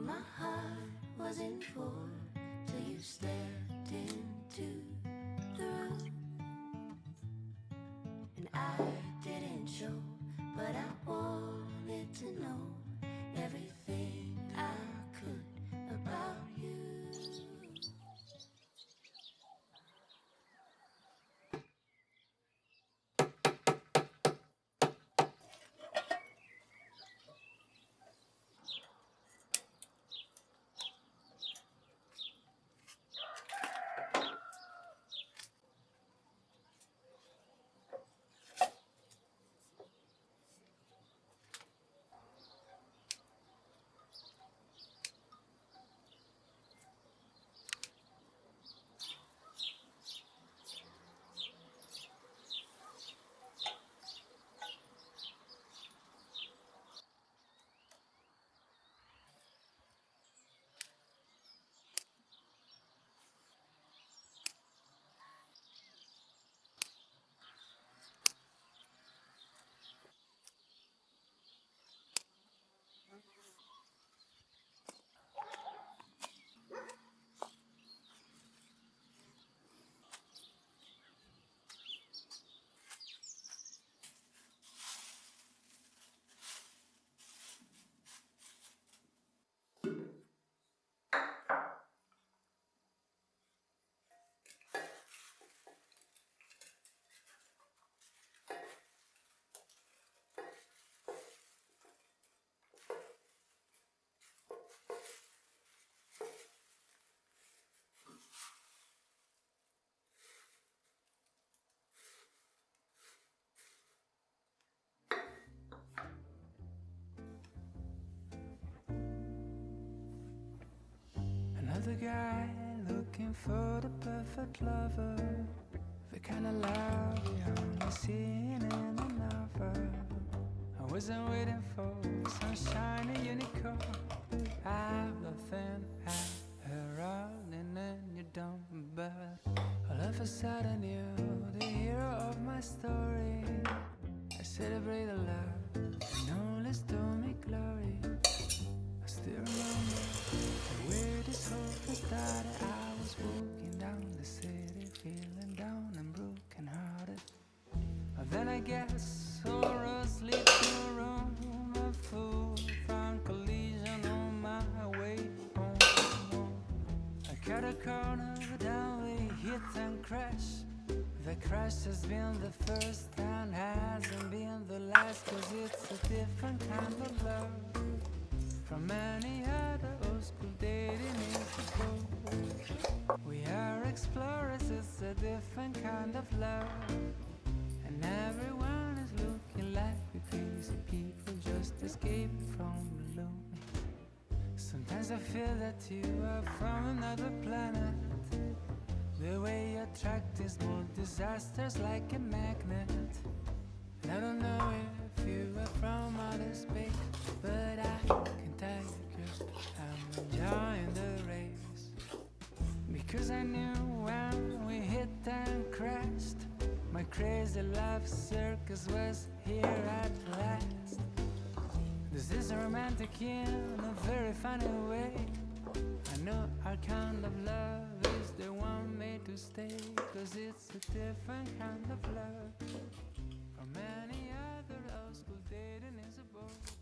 my heart was in full till you stepped into the room. And I didn't show, but I wanted to know everything I could about you. Another guy looking for the perfect lover, the kind of love you only see in a novel. I wasn't waiting for some shiny unicorn. I've nothing her rolling in your dumb, but all of a sudden you're the hero of my story. I celebrate the love, no less to me glory. I still remember where this whole thing started. I was walking down the city, feeling down and broken hearted. But then I guess all roads lead to a room. A full front collision on my way home. I cut a corner, down we hit and crash. The crash has been the first and hasn't been the last, 'cause it's a different kind of love from any other old school dating years ago. We are explorers, it's a different kind of love, and everyone is looking like we're crazy people just escaping from below. Sometimes I feel that you are from another planet. The way you attract these small disasters like a magnet. And I don't know if you are from outer space, but I can tell you, girl, I'm enjoying the race. Because I knew when we hit and crashed, my crazy love circus was here at last. This is romantic in a very funny way. I know our kind of love is the one made to stay, 'cause it's a different kind of love from any other old school dating is a bore.